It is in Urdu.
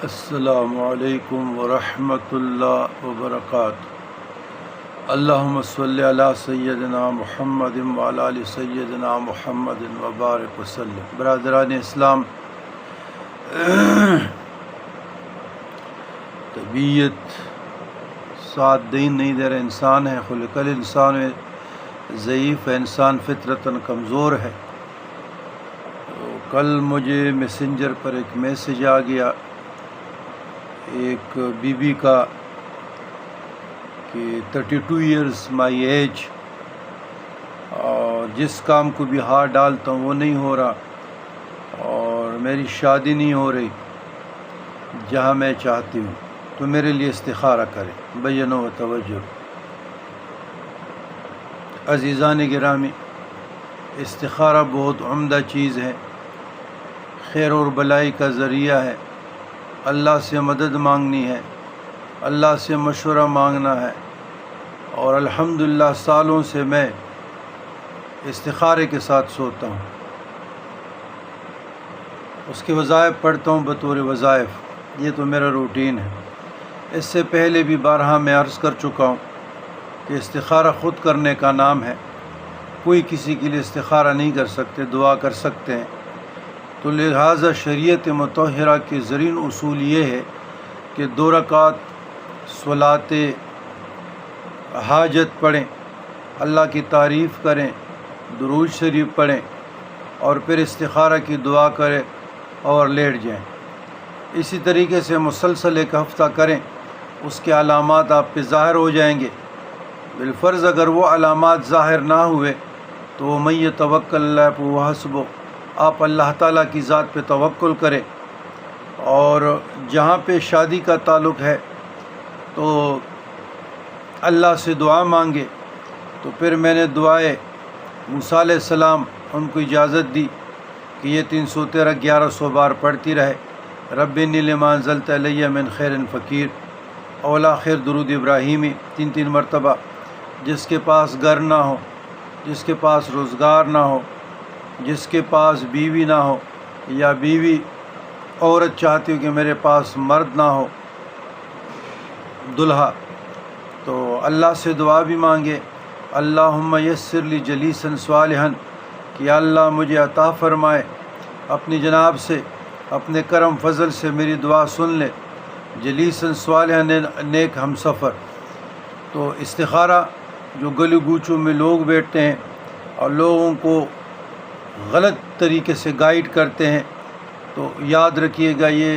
السلام علیکم ورحمۃ اللہ وبرکاتہ۔ اللہم صلی علی سیدنا محمد وعلی آل سیدنا محمد وبارک وسلم۔ برادران اسلام، طبیعت ساتھ دین نہیں دے رہا، انسان ہے، خلق الانسان ضعیف ہے، انسان فطرتاً کمزور ہے۔ تو کل مجھے میسنجر پر ایک میسیج آ گیا ایک بی بی کا کہ 32 ایئرس مائی ایج، اور جس کام کو بھی ہاتھ ڈالتا ہوں وہ نہیں ہو رہا، اور میری شادی نہیں ہو رہی جہاں میں چاہتی ہوں، تو میرے لیے استخارہ کریں، بیان و توجہ۔ عزیزان گرامی، استخارہ بہت عمدہ چیز ہے، خیر اور بلائی کا ذریعہ ہے۔ اللہ سے مدد مانگنی ہے، اللہ سے مشورہ مانگنا ہے، اور الحمدللہ سالوں سے میں استخارے کے ساتھ سوتا ہوں، اس کے وظائف پڑھتا ہوں بطور وظائف، یہ تو میرا روٹین ہے۔ اس سے پہلے بھی بارہا میں عرض کر چکا ہوں کہ استخارہ خود کرنے کا نام ہے، کوئی کسی کے لیے استخارہ نہیں کر سکتے، دعا کر سکتے ہیں۔ تو لہٰذا شریعت مطہرہ کے زرین اصول یہ ہے کہ 2 رکعت صلاۃ حاجت پڑھیں، اللہ کی تعریف کریں، درود شریف پڑھیں، اور پھر استخارہ کی دعا کریں اور لیٹ جائیں۔ اسی طریقے سے مسلسل ایک ہفتہ کریں، اس کے علامات آپ پہ ظاہر ہو جائیں گے۔ بالفرض اگر وہ علامات ظاہر نہ ہوئے تو من یتوکل اللہ فہو حسبہ، آپ اللہ تعالیٰ کی ذات پہ توکل کریں۔ اور جہاں پہ شادی کا تعلق ہے تو اللہ سے دعا مانگے۔ تو پھر میں نے دعائے موسیٰ علیہ السلام ان کو اجازت دی کہ یہ 313 1100 بار پڑھتی رہے، رب انی لما انزلت الی من خیر فقیر، اولا خیر درود ابراہیمی 3 مرتبہ۔ جس کے پاس گھر نہ ہو، جس کے پاس روزگار نہ ہو، جس کے پاس بیوی نہ ہو، یا بیوی عورت چاہتی ہو کہ میرے پاس مرد نہ ہو، دلہا، تو اللہ سے دعا بھی مانگے، اللہم یسر لی جلیسا صالحا، کہ یا اللہ مجھے عطا فرمائے اپنی جناب سے، اپنے کرم فضل سے میری دعا سن لے، جلیسا صالحا نیک ہم سفر۔ تو استخارہ جو گلی گوچوں میں لوگ بیٹھتے ہیں اور لوگوں کو غلط طریقے سے گائیڈ کرتے ہیں، تو یاد رکھیے گا یہ